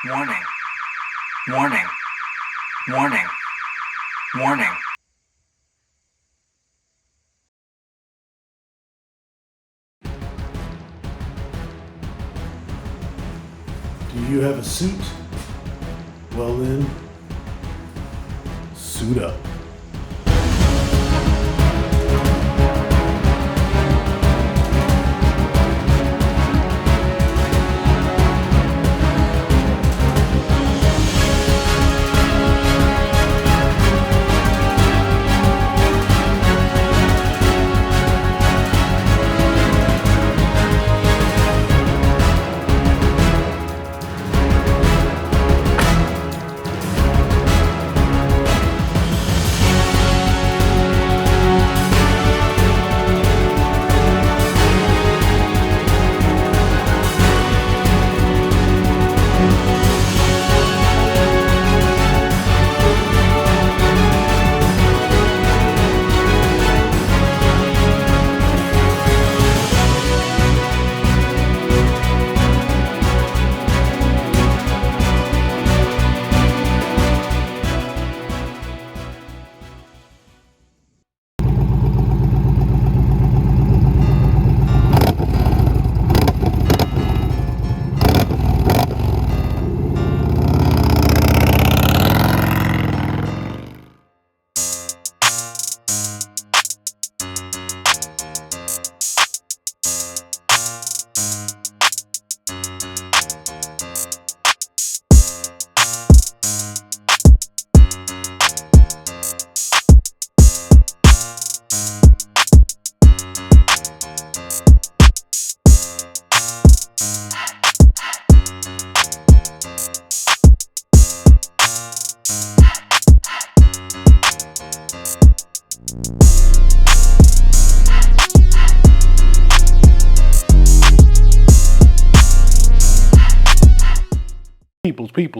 Warning, warning, warning, warning. Do you have a suit? Well then, suit up.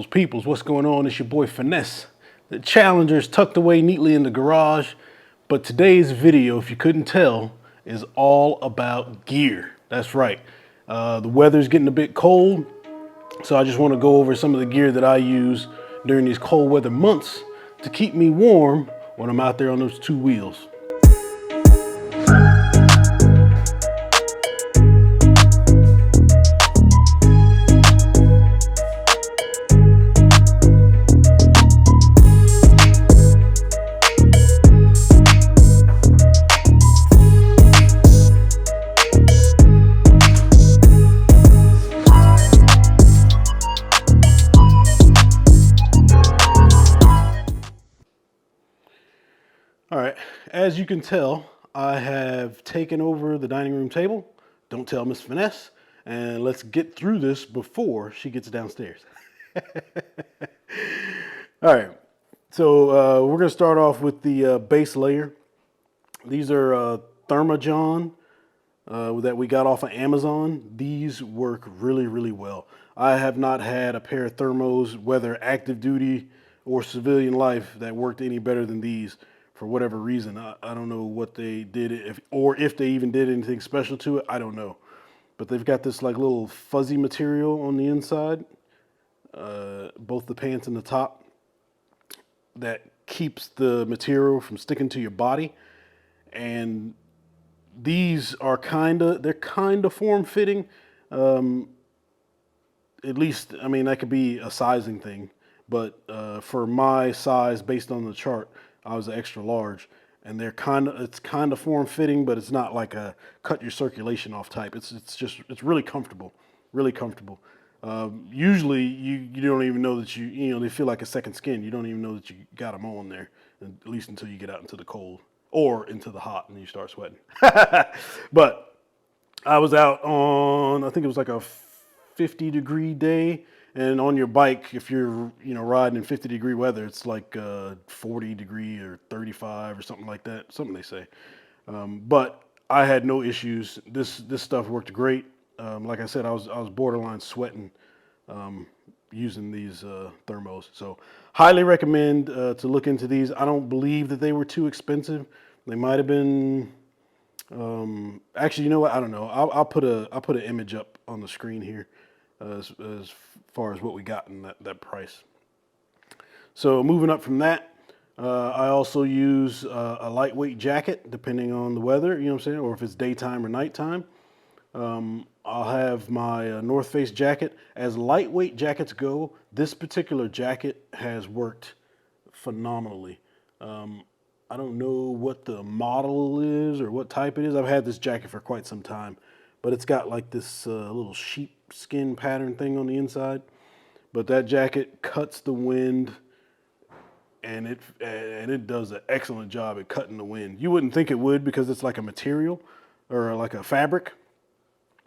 Peoples, what's going on? It's your boy Finesse. The Challenger's tucked away neatly in the garage, but today's video, if you couldn't tell, is all about gear. That's right. The weather's getting a bit cold, so I just want to go over some of the gear that I use during these cold weather months to keep me warm when I'm out there on those two wheels. All right, as you can tell, I have taken over the dining room table. Don't tell Miss Finesse, and let's get through this before she gets downstairs. All right, so we're gonna start off with the base layer. These are Thermajon that we got off of Amazon. These work really, really well. I have not had a pair of thermos, whether active duty or civilian life, that worked any better than these. For whatever reason, I don't know what they did, if they even did anything special to it, I don't know. But they've got this like little fuzzy material on the inside, both the pants and the top, that keeps the material from sticking to your body. And these are they're kind of form-fitting. At least, I mean, that could be a sizing thing. But for my size, based on the chart, I was an extra large, and it's kind of form fitting, but it's not like a cut your circulation off type. It's really comfortable, really comfortable. Usually you don't even know that they feel like a second skin. You don't even know that you got them on there, at least until you get out into the cold or into the hot and you start sweating. But I was out on, I think it was like a 50-degree day, and on your bike, if you're riding in 50-degree weather, it's like 40-degree or 35 or something like that, something they say. But I had no issues. This stuff worked great. Like I said, I was borderline sweating using these thermos. So highly recommend to look into these. I don't believe that they were too expensive. They might have been. Actually, you know what? I don't know. I'll put an image up on the screen here as far as what we got in that price. So moving up from that, I also use a lightweight jacket depending on the weather. You know what I'm saying, or if it's daytime or nighttime. I'll have my North Face jacket. As lightweight jackets go, this particular jacket has worked phenomenally. I don't know what the model is or what type it is. I've had this jacket for quite some time, but it's got like this little sheepskin pattern thing on the inside. But that jacket cuts the wind, and it does an excellent job at cutting the wind. You wouldn't think it would because it's like a material or like a fabric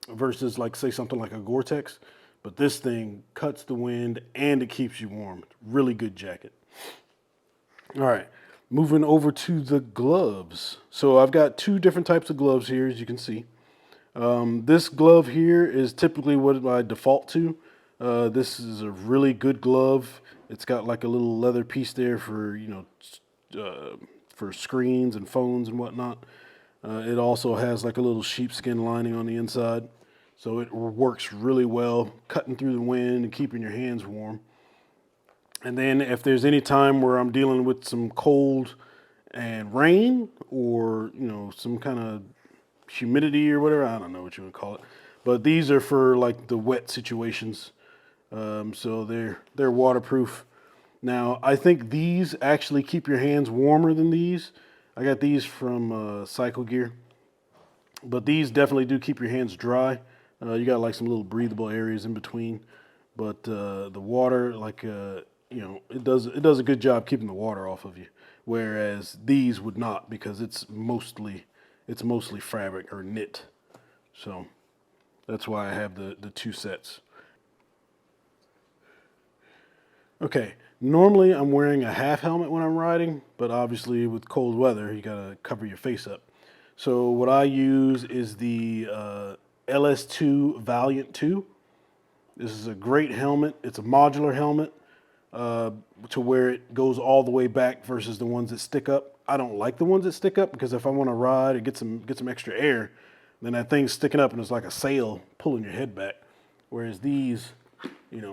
versus like say something like a Gore-Tex, but this thing cuts the wind and it keeps you warm. Really good jacket. All right. Moving over to the gloves. So I've got two different types of gloves here, as you can see. This glove here is typically what I default to. This is a really good glove. It's got like a little leather piece there for, for screens and phones and whatnot. It also has like a little sheepskin lining on the inside. So it works really well, cutting through the wind and keeping your hands warm. And then if there's any time where I'm dealing with some cold and rain or, some kind of humidity or whatever, I don't know what you would call it. But these are for like the wet situations. So they're waterproof. Now, I think these actually keep your hands warmer than these. I got these from Cycle Gear. But these definitely do keep your hands dry. You got like some little breathable areas in between. But the water, it does a good job keeping the water off of you, whereas these would not because it's mostly fabric or knit. So that's why I have the two sets. Okay, normally I'm wearing a half helmet when I'm riding, but obviously with cold weather you gotta cover your face up. So what I use is the LS2 Valiant 2. This is a great helmet. It's a modular helmet. To where it goes all the way back versus the ones that stick up. I don't like the ones that stick up because if I want to ride and get some extra air, then that thing's sticking up and it's like a sail pulling your head back. Whereas these,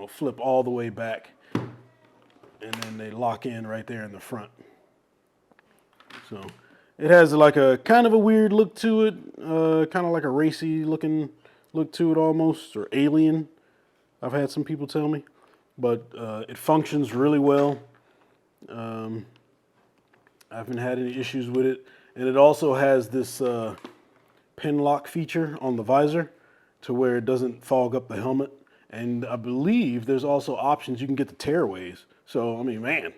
flip all the way back and then they lock in right there in the front. So it has like a kind of a weird look to it, kind of like a racy looking look to it almost, or alien. I've had some people tell me. But it functions really well. I haven't had any issues with it. And it also has this pin lock feature on the visor to where it doesn't fog up the helmet. And I believe there's also options you can get the tearaways. So, I mean, man,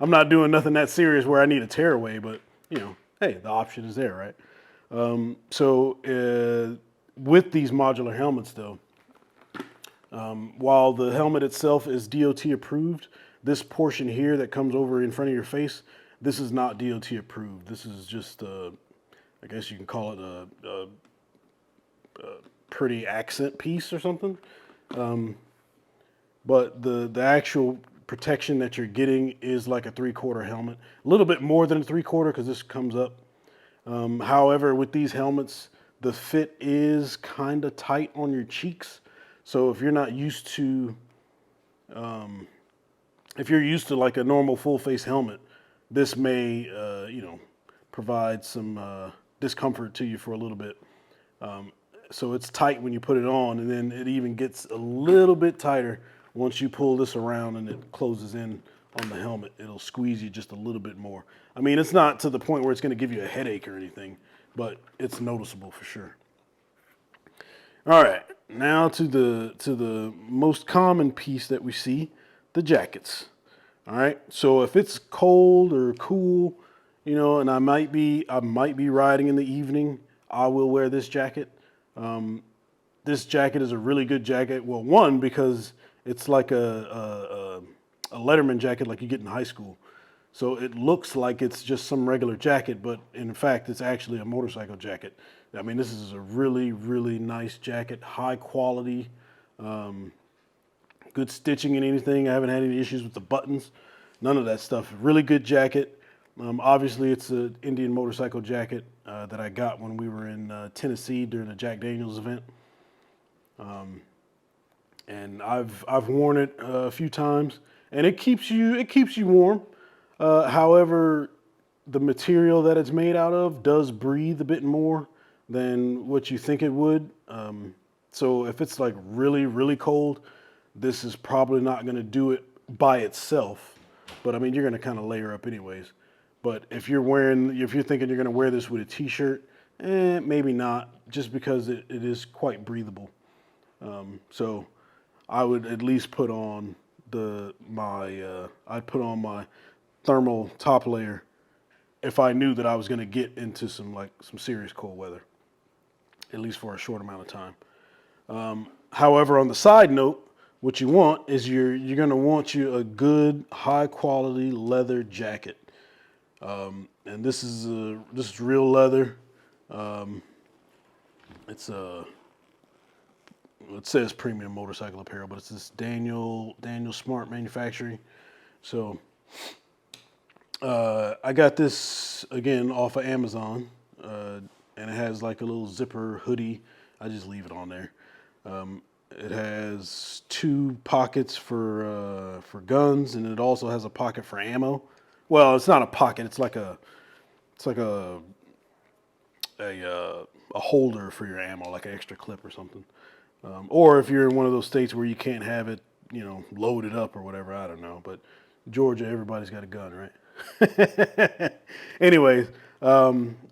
I'm not doing nothing that serious where I need a tearaway, but, hey, the option is there, right? So with these modular helmets, though, while the helmet itself is DOT approved, this portion here that comes over in front of your face, this is not DOT approved. This is just, I guess you can call it a pretty accent piece or something. But the actual protection that you're getting is like a 3/4 helmet. A little bit more than a 3/4 because this comes up. However, with these helmets, the fit is kind of tight on your cheeks. So if you're not used to, if you're used to like a normal full face helmet, this may, provide some discomfort to you for a little bit. So it's tight when you put it on, and then it even gets a little bit tighter once you pull this around and it closes in on the helmet. It'll squeeze you just a little bit more. I mean, it's not to the point where it's going to give you a headache or anything, but it's noticeable for sure. All right, now to the most common piece that we see, the jackets. All right, so if it's cold or cool, you know, and I might be riding in the evening, I will wear this jacket. This jacket is a really good jacket. Well, one, because it's like a Letterman jacket like you get in high school. So it looks like it's just some regular jacket, but in fact, it's actually a motorcycle jacket. I mean, this is a really, really nice jacket, high quality, good stitching and anything. I haven't had any issues with the buttons, none of that stuff. Really good jacket. Obviously, it's an Indian motorcycle jacket that I got when we were in Tennessee during the Jack Daniels event. And I've worn it a few times, and it keeps you warm. However, the material that it's made out of does breathe a bit more than what you think it would. So if it's like really, really cold, this is probably not going to do it by itself. But I mean, you're going to kind of layer up anyways. But if you're thinking you're going to wear this with a t-shirt, maybe not, just because it is quite breathable. So I would at least put on I'd put on my thermal top layer if I knew that I was going to get into some serious cold weather, at least for a short amount of time. However, on the side note, what you want is you're going to want you a good high quality leather jacket. And this is real leather. It says premium motorcycle apparel, but it's this Daniel Smart Manufacturing. So I got this again off of Amazon, and it has like a little zipper hoodie. I just leave it on there. It has 2 pockets for guns, and it also has a pocket for ammo. Well, it's not a pocket. It's like a holder for your ammo, like an extra clip or something. Or if you're in one of those states where you can't have it, loaded up or whatever, I don't know. But Georgia, everybody's got a gun, right? Anyways,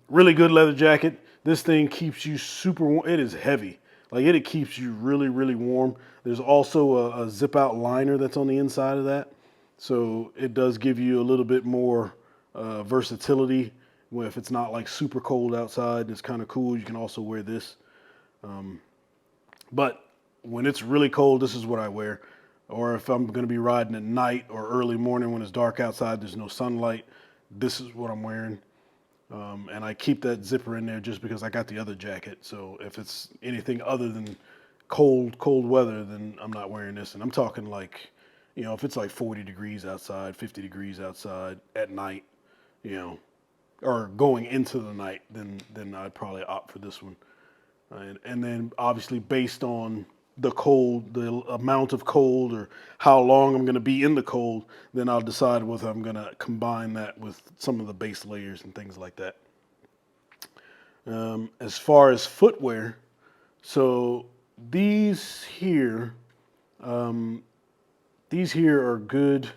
really good leather jacket. This thing keeps you super warm. It is heavy. Like it keeps you really, really warm. There's also a zip out liner that's on the inside of that. So it does give you a little bit more versatility. If it's not like super cold outside and it's kind of cool, you can also wear this. But when it's really cold, this is what I wear. Or if I'm going to be riding at night or early morning when it's dark outside, there's no sunlight, this is what I'm wearing. And I keep that zipper in there just because I got the other jacket. So if it's anything other than cold weather, then I'm not wearing this. And I'm talking like, if it's like 40 degrees outside, 50 degrees outside at night, or going into the night, then I'd probably opt for this one. And then obviously based on the amount of cold or how long I'm going to be in the cold, then I'll decide whether I'm going to combine that with some of the base layers and things like that. As far as footwear, so these here are good.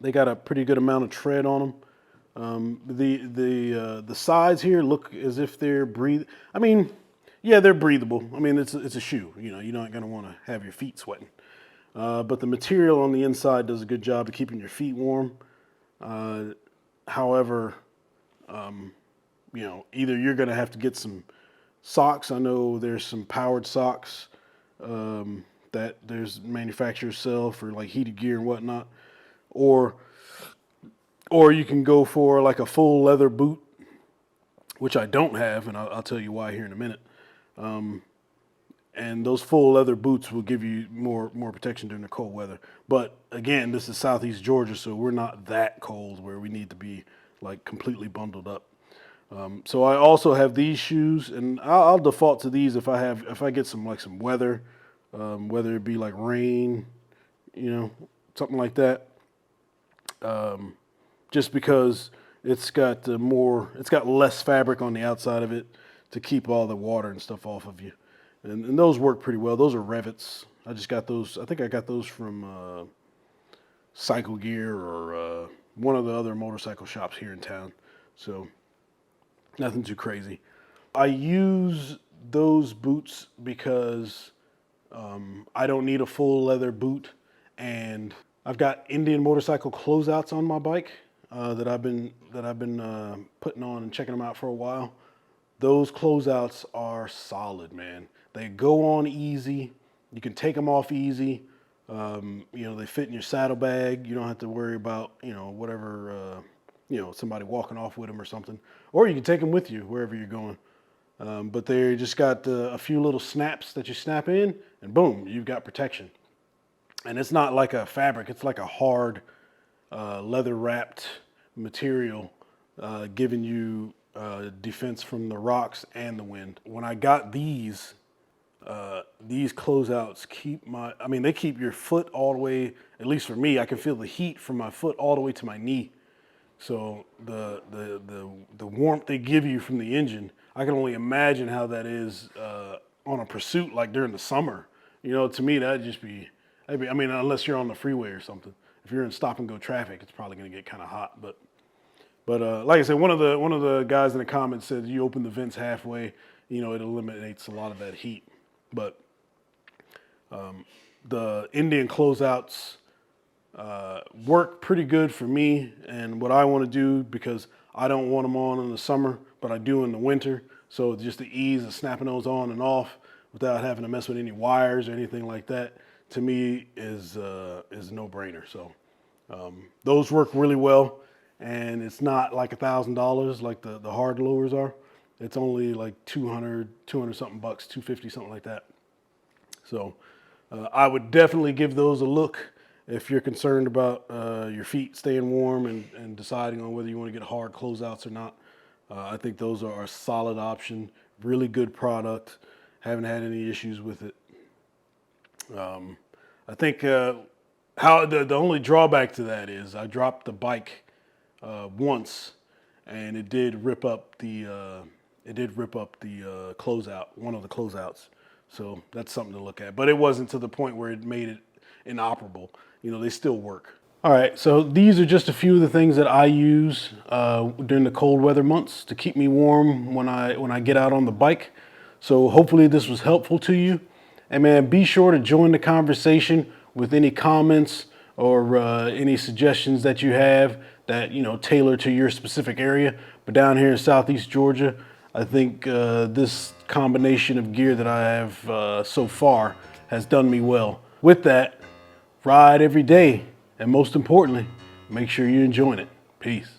They got a pretty good amount of tread on them. The sides here look as if they're I mean, yeah, they're breathable. I mean, it's a shoe. You're not going to want to have your feet sweating. But the material on the inside does a good job of keeping your feet warm. However, either you're going to have to get some socks. I know there's some powered socks that there's manufacturers sell for like heated gear and whatnot, or you can go for like a full leather boot, which I don't have, and I'll tell you why here in a minute. And those full leather boots will give you more protection during the cold weather. But again, this is Southeast Georgia, so we're not that cold where we need to be like completely bundled up. So I also have these shoes, and I'll default to these if I get some weather, whether it be like rain, something like that. Just because it's got less fabric on the outside of it to keep all the water and stuff off of you. And those work pretty well. Those are rivets. I just got those. I think I got those from Cycle Gear or one of the other motorcycle shops here in town. So nothing too crazy. I use those boots because I don't need a full leather boot, and I've got Indian motorcycle closeouts on my bike that I've been putting on and checking them out for a while. Those closeouts are solid, man. They go on easy. You can take them off easy. They fit in your saddlebag. You don't have to worry about whatever somebody walking off with them or something. Or you can take them with you wherever you're going. But they just got a few little snaps that you snap in, and boom, you've got protection. And it's not like a fabric; it's like a hard leather wrapped material, giving you defense from the rocks and the wind. When I got these closeouts they keep your foot all the way. At least for me, I can feel the heat from my foot all the way to my knee. So the warmth they give you from the engine, I can only imagine how that is on a pursuit like during the summer. To me that'd just be, unless you're on the freeway or something. If you're in stop and go traffic, it's probably going to get kind of hot. But like I said, one of the guys in the comments said you open the vents halfway, it eliminates a lot of that heat. But the Indian closeouts work pretty good for me and what I want to do, because I don't want them on in the summer, but I do in the winter. So just the ease of snapping those on and off without having to mess with any wires or anything like that, to me is a no-brainer. So those work really well, and it's not like $1,000 like the hard lowers are. It's only like 200 something bucks, 250, something like that. So I would definitely give those a look if you're concerned about your feet staying warm and deciding on whether you want to get hard closeouts or not. I think those are a solid option. Really good product. Haven't had any issues with it. I think how the only drawback to that is I dropped the bike once, and it did rip up the closeout, one of the closeouts. So that's something to look at. But it wasn't to the point where it made it inoperable. They still work. All right, so these are just a few of the things that I use during the cold weather months to keep me warm when I get out on the bike. So hopefully this was helpful to you. And man, be sure to join the conversation with any comments or any suggestions that you have that tailor to your specific area. But down here in Southeast Georgia, I think this combination of gear that I have so far has done me well. With that, ride every day, and most importantly, make sure you're enjoying it. Peace.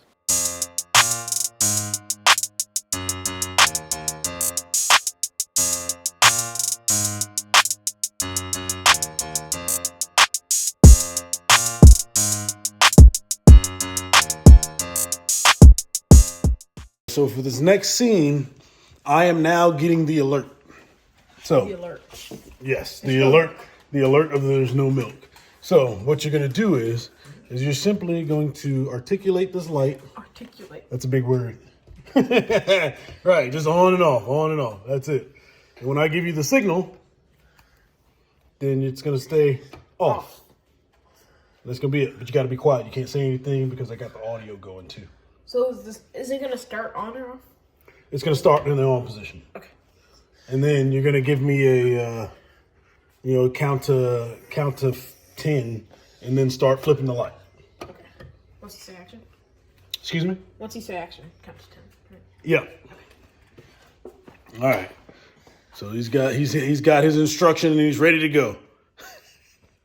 So for this next scene, I am now getting the alert. So The alert. yes, the alert of there's no milk. So what you're going to do is you're simply going to articulate this light. Articulate. That's a big word. Right, just on and off. That's it. And when I give you the signal, then it's going to stay off. That's going to be it. But you got to be quiet. You can't say anything because I got the audio going too. So is it gonna start on or off? It's going to start in the on position. Okay. And then you're going to give me a, count to 10, and then start flipping the light. Okay. Once you say action? Excuse me? Once you say action, count to 10. Right. Yeah. All right. So he's got his instruction and he's ready to go.